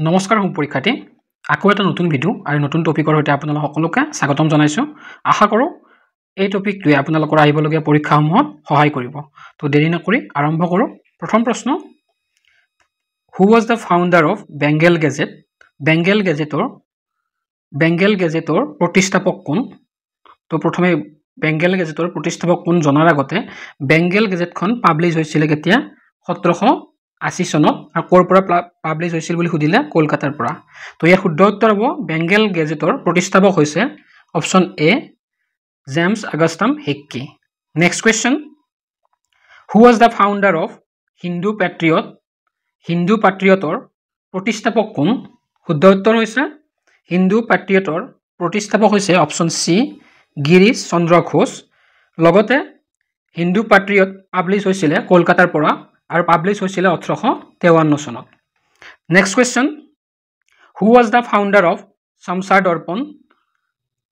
নমস্কাৰ পৰীক্ষাৰ্থী আকৌ এটা নতুন ভিডিও আৰু নতুন টপিকৰ সৈতে আপোনালোক সকলোকে স্বাগতম জনাইছো আশা কৰো এই টপিকটোৱে আপোনালোকৰ আহিবলগীয়া পৰীক্ষাসমূহত সহায় কৰিব তো দেৰি নকৰি আৰম্ভ কৰো প্ৰথম প্ৰশ্ন who was the founder of Bengal gazette Bengal গেজেটৰ প্ৰতিষ্ঠাপক কোন তো প্ৰথমে বেংগল গেজেটৰ প্ৰতিষ্ঠাপক কোন জনাৰ আগতে বেংগল গেজেটখন পাবলিছ হৈছিল কেতিয়া 1780 চনত আৰু কোৰ পৰা পাবলিছ হৈছিল বুলি খুদিলে কলকাতাৰ পৰা তো ইয়াৰ শুদ্ধ উত্তৰ হ'ব বেংগল গেজেটৰ প্ৰতিষ্ঠাপক হৈছে option A James Augustus Hicky next question who was the founder of Hindu প্যাট্ৰিয়টৰ প্ৰতিষ্ঠাপক কোন শুদ্ধ উত্তৰ হৈছে হিন্দু প্যাট্ৰিয়টৰ প্ৰতিষ্ঠাপক হৈছে অপচন সি গিৰীশ চন্দ্ৰ ঘোষ লগতে হিন্দু প্যাট্ৰিয়ট পাবলিছ হৈছিল কলকাতাৰ পৰা আৰু পাবলিছ হৈছিল 1853 চনত next question who was the founder of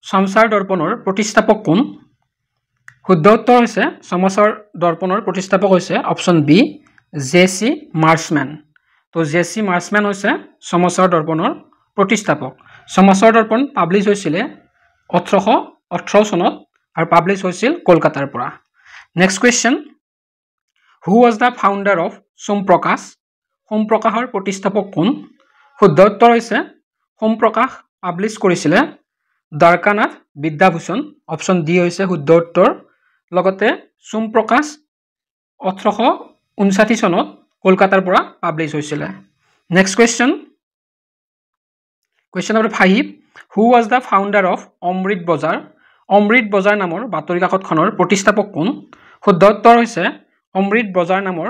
Samachar দৰ্পণৰ প্ৰতিষ্ঠাপক কোন শুদ্ধ উত্তৰ হৈছে শমশাৰ দৰ্পণৰ প্ৰতিষ্ঠাপক হৈছে অপচন বি জেচি মাৰ্চমেন তো জেচি মাৰ্চমেন হৈছে শমশাৰ দৰ্পণৰ প্ৰতিষ্ঠাপক শমশাৰ দৰ্পণ পাবলিছ হৈছিল 1818 চনত আৰু পাবলিছ হৈছিল কলকাতাৰ পৰা next question who was the founder of সোমপ্ৰকাশৰ প্ৰতিষ্ঠাপক কোন শুদ্ধ উত্তৰ হৈছে সোমপ্ৰকাশ পাবলিছ কৰিছিল দ্বাৰকানাথ বিদ্যাভূষণ অপচন ডি হৈছে শুদ্ধ উত্তৰ লগতে সোমপ্ৰকাশ 1859 চনত কলকাতাৰ পৰা পাবলিছ হৈছিল next question number 5 who was the founder of Amrita Bazar নামৰ বাতৰি কাকতখনৰ প্ৰতিষ্ঠাপক কোন শুদ্ধ উত্তৰ হৈছে অমৃত বজাৰ নামৰ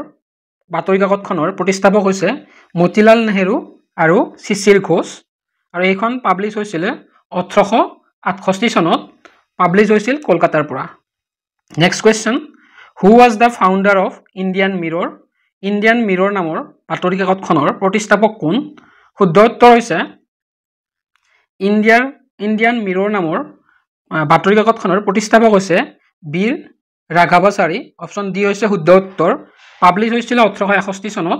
বাতৰি কাকতখনৰ প্ৰতিষ্ঠাপক হৈছে মতিলাল নেহেৰু আৰু চিচিল ঘোষ আৰু এইখন পাবলিছ হৈছিল 1868 চনত পাবলিছ হৈছিল কলকাতাৰ পৰা next question who was the founder of Indian mirror নামৰ বাতৰি কাকতখনৰ প্ৰতিষ্ঠাপক কোন শুদ্ধ উত্তৰ হৈছে ইণ্ডিয়ান মিৰৰ নামৰ বাতৰি কাকতখনৰ প্ৰতিষ্ঠাপক হৈছে বীৰ ৰাঘৱাচাৰী অপচন ডি হৈছে শুদ্ধ উত্তৰ পাবলিছ হৈছিল 1861 চনত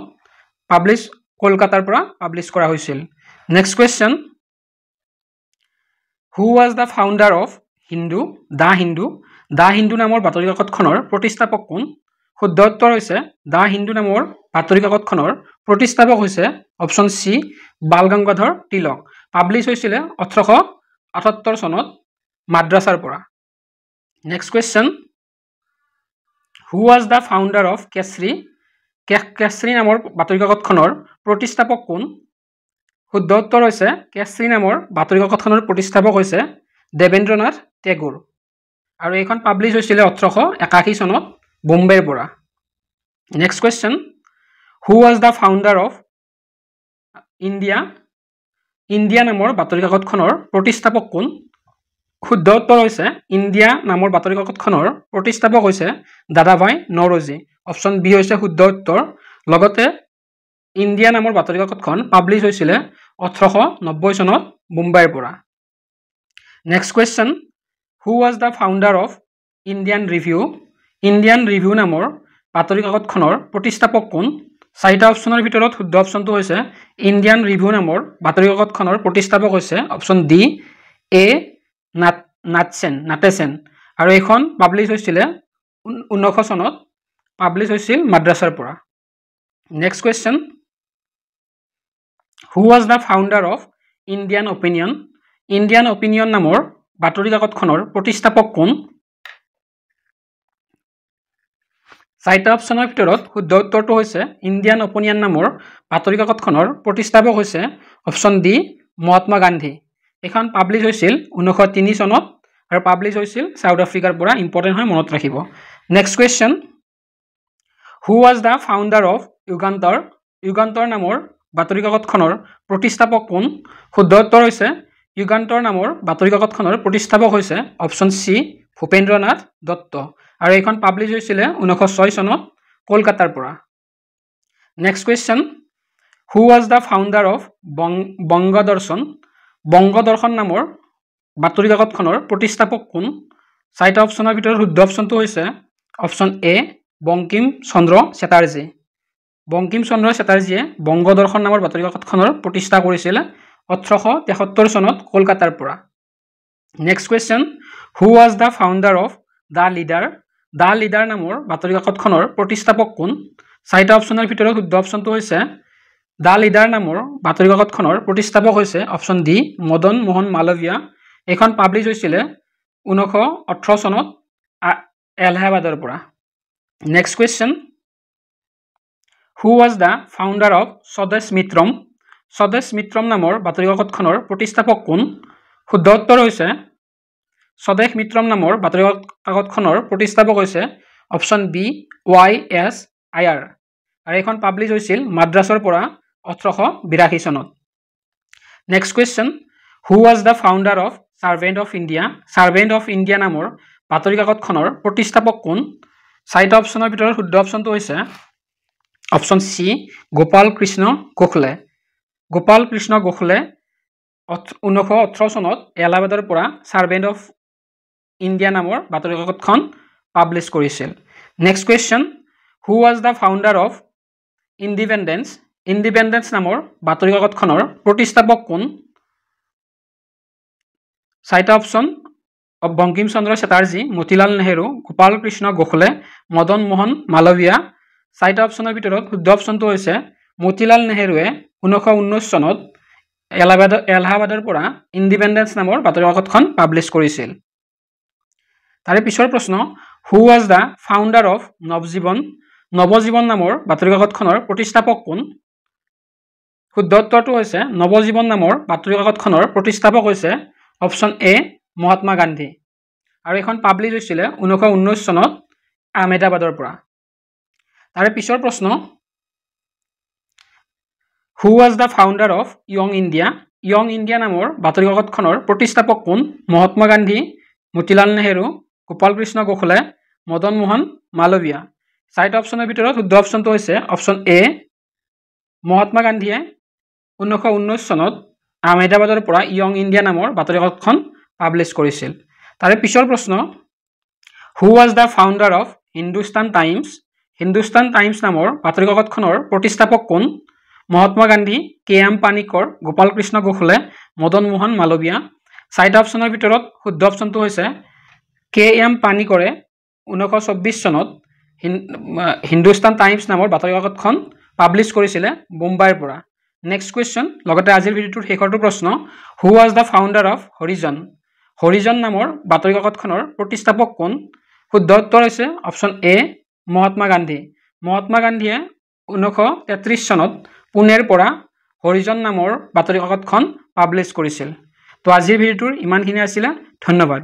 পাবলিছ কলকাতাৰ পৰা পাবলিছ কৰা হৈছিল next question who was the founder of the Hindu নামৰ বাতৰি কাকতখনৰ প্ৰতিষ্ঠাপক কোন শুদ্ধ উত্তৰ হৈছে দা হিন্দু নামৰ বাতৰি কাকতখনৰ প্ৰতিষ্ঠাপক হৈছে option C Bal Gangadhar Tilak publish হৈছিল 1878 চনত মাদ্ৰাছাৰ পৰা next question who was the founder of Kesari নামৰ বাতৰি কাকতখনৰ প্ৰতিষ্ঠাপক কোন শুদ্ধ উত্তৰ হৈছে কেশৰী নামৰ বাতৰি কাকতখনৰ প্ৰতিষ্ঠাপক হৈছে দেৱেন্দ্ৰনাথ টেগোৰ আৰু এইখন পাবলিছ হৈছিল 1881 চনত বোম্বেৰ পৰা next question who was the founder of India নামৰ বাতৰি কাকতখনৰ প্ৰতিষ্ঠাপক কোন শুদ্ধ উত্তৰ হৈছে ইণ্ডিয়া নামৰ বাতৰি কাকতখনৰ প্ৰতিষ্ঠাপক হৈছে দাদাভাই নৰোজী অপচন বি হৈছে শুদ্ধ উত্তৰ লগতে ইণ্ডিয়া নামৰ বাতৰি কাকতখন পাবলিছ হৈছিল 1890 চনত মুম্বাইৰ পৰা next question who was the founder of Indian review নামৰ বাতৰি কাকতখনৰ প্ৰতিষ্ঠাপক কোন চাৰিটা অপচনৰ ভিতৰত শুদ্ধ অপচনটো হৈছে ইণ্ডিয়ান ৰিভিউ নামৰ বাতৰি কাকতখনৰ প্ৰতিষ্ঠাপক হৈছে অপচন ডি এ নাটেছেন আৰু এইখন পাবলিছ হৈছিল 1900 চনত পাবলিছ হৈছিল মাদ্ৰাছাৰ পৰা next question who was the founder of Indian opinion নামৰ বাতৰি কাকতখনৰ প্ৰতিষ্ঠাপক কোন চাৰিটা অপচনৰ ভিতৰত শুদ্ধ উত্তৰটো হৈছে ইণ্ডিয়ান অপিনিয়ন নামৰ বাতৰি কাকতখনৰ প্ৰতিষ্ঠাপক হৈছে অপচন ডি মহাত্মা গান্ধী এখন পাবলিছ হৈছিল 1903 চনত আৰু পাবলিছ হৈছিল সাউথ আফ্ৰিকাৰ পৰা ইম্পৰ্টেণ্ট হয় মনত ৰাখিব next question who was the founder of Jugantar নামৰ বাতৰি কাকতখনৰ প্ৰতিষ্ঠাপক কোন শুদ্ধ উত্তৰ হৈছে যুগান্তৰ নামৰ বাতৰি কাকতখনৰ প্ৰতিষ্ঠাপক হৈছে অপচন সি ভূপেন্দ্ৰনাথ দত্ত আৰু এইখন পাবলিছ হৈছিল 1906 চনত কলকাতাৰ পৰা next question who was the founder of Bangadarshan নামৰ বাতৰি কাকতখনৰ প্ৰতিষ্ঠাপক কোন চাৰিটা অপচনৰ ভিতৰত শুদ্ধ অপচনটো হৈছে অপচন এ বংকিম চন্দ্ৰ চেটাৰ্জী বংকিম চন্দ্ৰ চেটাৰ্জীয়ে বংগদৰ্শন নামৰ বাতৰি কাকতখনৰ প্ৰতিষ্ঠা কৰিছিল 1873 চনত কলকাতাৰ পৰা। Next question, who was the founder of the leader? The leader নামৰ বাতৰি কাকতখনৰ প্ৰতিষ্ঠাপক কোন? চাৰিটা অপশ্যনৰ ভিতৰত শুদ্ধ অপশ্যনটো হৈছে দ্য লিডাৰ নামৰ বাতৰি কাকতখনৰ প্ৰতিষ্ঠাপক হৈছে অপশ্যন ডি মদন মোহন মালৱিয়া। এইখন পাব্লিছ হৈছিলে 1918 চনত এলাহাবাদৰ পৰা। Next question, who was the founder of Swadesh Mitram? Swadesh Mitram নামৰ বাতৰি কাকতখনৰ প্ৰতিষ্ঠাপক কোন? শুদ্ধ উত্তৰ হৈছে স্বদেশ মিত্ৰম নামৰ বাতৰি কাকতখনৰ প্ৰতিষ্ঠাপক হৈছে অপশ্যন বি YS আয়াৰ আৰু এইখন পাব্লিছ হৈছিল মাদ্ৰাছৰ পৰা 1882 চনত। Next question, who was the founder of servant of India? Servant of India নামৰ বাতৰি কাকতখনৰ প্ৰতিষ্ঠাপক কোন? চাৰিটা অপশ্যনৰ ভিতৰত শুদ্ধ অপশ্যনটো হৈছে অপশ্যন চি গোপাল কৃষ্ণ গোখলে। গোপাল কৃষ্ণ গোখলে 1918 চনত এলাহাবাদৰ পৰা ছাৰ্ভেণ্ট অফ ইণ্ডিয়া নামৰ বাতৰি কাকতখন পাব্লিছ কৰিছিল। Next question, who was the founder of independence? Independence নামৰ বাতৰি কাকতখনৰ প্ৰতিষ্ঠাপক কোন? চাৰিটা অপশ্যন বংকিম চন্দ্ৰ চেটাৰ্জী, মতিলাল নেহেৰু, গোপাল কৃষ্ণ গোখলে, মদন মোহন মালৱিয়া। চাৰিটা অপশ্যনৰ ভিতৰত শুদ্ধ অপশ্যনটো হৈছে মতিলাল নেহেৰুৱে 1919 চনত এলাহাবাদৰ পৰা ইণ্ডিপেণ্ডেন্স নামৰ বাতৰি কাকতখন পাব্লিছ কৰিছিল। তাৰে পিছৰ প্ৰশ্ন, who was the founder of Navajivan? Navajivan নামৰ বাতৰি কাকতখনৰ প্ৰতিষ্ঠাপক কোন? শুদ্ধ উত্তৰটো হৈছে নৱজীৱন নামৰ বাতৰি কাকতখনৰ প্ৰতিষ্ঠাপক হৈছে অপশ্যন এ মহাত্মা গান্ধী আৰু এইখন পাব্লিছ হৈছিলে 1919 চনত আহমেদাবাদৰ পৰা। তাৰে পিছৰ প্ৰশ্ন, who was the founder of Young India? Young India নামৰ বাতৰি কাকতখনৰ প্ৰতিষ্ঠাপক কোন? মহাত্মা গান্ধী, মতিলাল নেহেৰু, গোপাল কৃষ্ণ গোখলে, মদন মোহন মালৱিয়া। চাৰিটা অপশ্যনৰ ভিতৰত শুদ্ধ অপশ্যনটো হৈছে অপশ্যন এ মহাত্মা গান্ধীয়ে 1919 চনত আহমেদাবাদৰ পৰা য়ং ইণ্ডিয়া নামৰ বাতৰি কাকতখন পাব্লিছ কৰিছিল। তাৰে পিছৰ প্ৰশ্ন, who was the founder of Hindustan times? Hindustan times নামৰ বাতৰি কাকতখনৰ প্ৰতিষ্ঠাপক কোন? মহাত্মা গান্ধী, KM পানিকৰ, গোপাল কৃষ্ণ গোখলে, মদন মোহন মালৱিয়া। চাৰিটা অপশ্যনৰ ভিতৰত শুদ্ধ অপশ্যনটো হৈছে KM পানিকৰে 1924 চনত হিন্দুস্তান টাইমছ নামৰ বাতৰি কাকতখন পাব্লিছ কৰিছিলে মুম্বাইৰ পৰা। নেক্সট কুৱেশ্যন, লগতে আজিৰ ভিডিঅ'টোৰ শেষৰটো প্ৰশ্ন, who was the founder of Harijan? Harijan নামৰ বাতৰি কাকতখনৰ প্ৰতিষ্ঠাপক কোন? শুদ্ধ উত্তৰ হৈছে অপশ্যন এ মহাত্মা গান্ধী। মহাত্মা গান্ধীয়ে 1933 চনত পুনেৰ পৰা হৰিজন নামৰ বাতৰি কাকতখন পাব্লিছ কৰিছিল। তো আজিৰ ভিডিঅ'টোৰ ইমানখিনি আছিলে, ধন্যবাদ।